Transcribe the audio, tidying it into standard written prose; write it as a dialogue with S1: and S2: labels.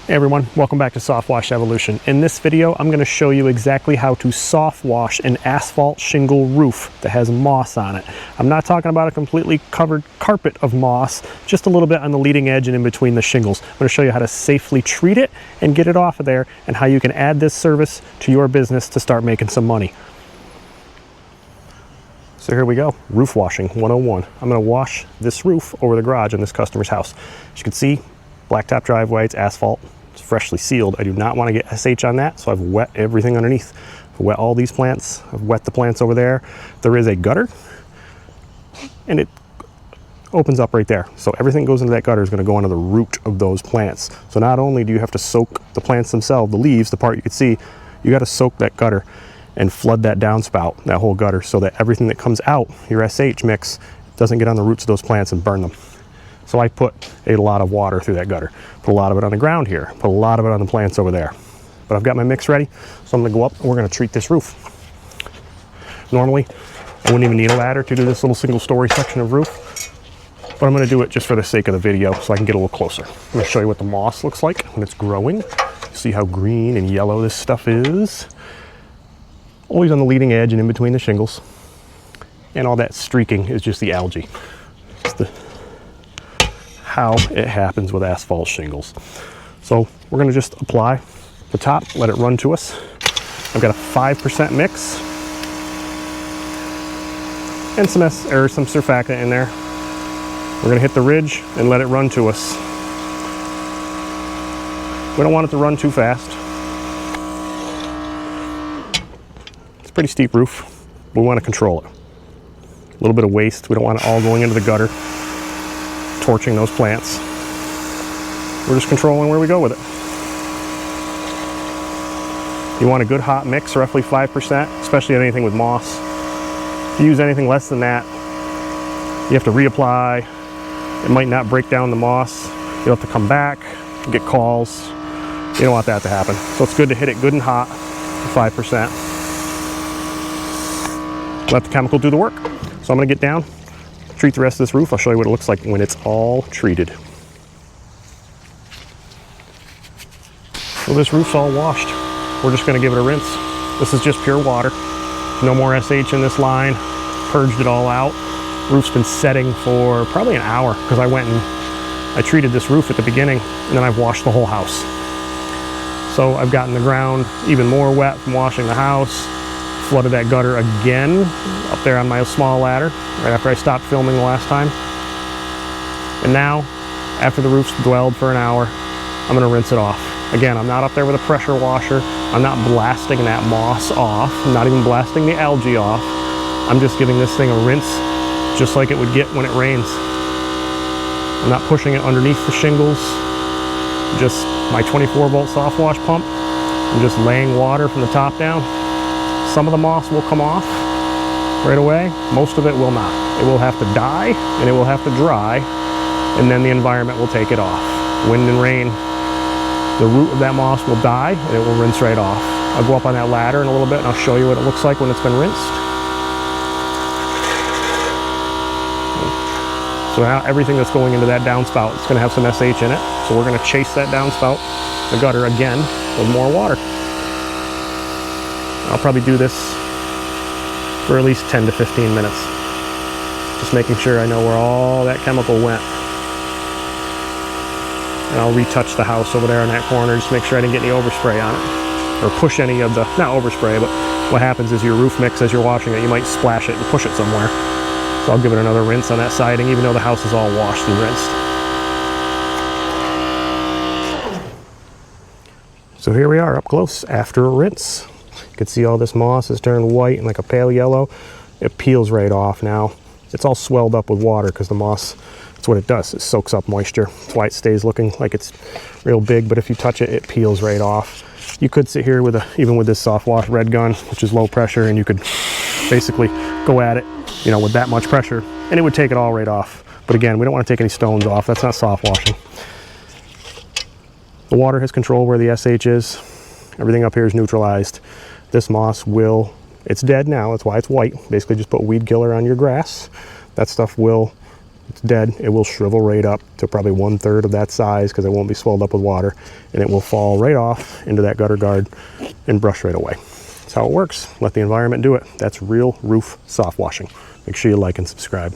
S1: Hey everyone, welcome back to Soft Wash Evolution. In this video, I'm going to show you exactly how to soft wash an asphalt shingle roof that has moss on it. I'm not talking about a completely covered carpet of moss, just a little bit on the leading edge and in between the shingles. I'm going to show you how to safely treat it and get it off of there, and how you can add this service to your business to start making some money. So here we go, roof washing 101. I'm going to wash this roof over the garage in this customer's house. As you can see, blacktop driveway, it's asphalt. It's freshly sealed. I do not want to get SH on that, so I've wet everything underneath. I've wet all these plants. I've wet the plants over there. There is a gutter, and it opens up right there. So everything that goes into that gutter is going to go into the root of those plants. So not only do you have to soak the plants themselves, the leaves, the part you can see, you got to soak that gutter and flood that downspout, that whole gutter, so that everything that comes out, your SH mix, doesn't get on the roots of those plants and burn them. So I put a lot of water through that gutter. Put a lot of it on the ground here. Put a lot of it on the plants over there. But I've got my mix ready, so I'm gonna go up and we're gonna treat this roof. Normally, I wouldn't even need a ladder to do this little single story section of roof, but I'm gonna do it just for the sake of the video so I can get a little closer. I'm gonna show you what the moss looks like when it's growing. See how green and yellow this stuff is. Always on the leading edge and in between the shingles. And all that streaking is just the algae. It's how it happens with asphalt shingles. So we're going to just apply the top, let it run to us. I've got a 5% mix and some surfactant in there. We're going to hit the ridge and let it run to us. We don't want it to run too fast. It's a pretty steep roof. We want to control it. A little bit of waste. We don't want it all going into the gutter, torching those plants. We're just controlling where we go with it. You want a good hot mix, roughly 5%, especially on anything with moss. If you use anything less than that, you have to reapply. It might not break down the moss. You'll have to come back, get calls. You don't want that to happen. So it's good to hit it good and hot, 5%. Let the chemical do the work. So I'm gonna get down, treat the rest of this roof. I'll show you what it looks like when it's all treated. So this roof's all washed. We're just gonna give it a rinse. This is just pure water. No more SH in this line. Purged it all out. Roof's been setting for probably an hour because I went and I treated this roof at the beginning and then I've washed the whole house. So I've gotten the ground even more wet from washing the house. Flooded that gutter again up there on my small ladder right after I stopped filming the last time. And now, after the roof's dwelled for an hour, I'm gonna rinse it off. Again, I'm not up there with a pressure washer. I'm not blasting that moss off. I'm not even blasting the algae off. I'm just giving this thing a rinse just like it would get when it rains. I'm not pushing it underneath the shingles. Just my 24-volt soft wash pump. I'm just laying water from the top down. Some of the moss will come off right away. Most of it will not. It will have to die and it will have to dry, and then the environment will take it off. Wind and rain, the root of that moss will die and it will rinse right off. I'll go up on that ladder in a little bit and I'll show you what it looks like when it's been rinsed. So now everything that's going into that downspout is going to have some SH in it. So we're going to chase that downspout, the gutter again, with more water. I'll probably do this for at least 10 to 15 minutes. Just making sure I know where all that chemical went. And I'll retouch the house over there in that corner, just make sure I didn't get any overspray on it. Or push any of the, not overspray, but what happens is your roof mix, as you're washing it, you might splash it and push it somewhere. So I'll give it another rinse on that siding, even though the house is all washed and rinsed. So here we are up close after a rinse. You can see all this moss has turned white and like a pale yellow. It peels right off now. It's all swelled up with water because the moss, that's what it does. It soaks up moisture. That's why it stays looking like it's real big, but if you touch it, it peels right off. You could sit here with even with this soft wash red gun, which is low pressure, and you could basically go at it, you know, with that much pressure, and it would take it all right off. But again, we don't want to take any stones off. That's not soft washing. The water has control where the SH is. Everything up here is neutralized. This moss will, it's dead now, that's why it's white. Basically just put weed killer on your grass. That stuff will it's dead, it will shrivel right up to probably 1/3 of that size because it won't be swelled up with water, and it will fall right off into that gutter guard and brush right away. That's how it works. Let the environment do it. That's real roof soft washing. Make sure you like and subscribe.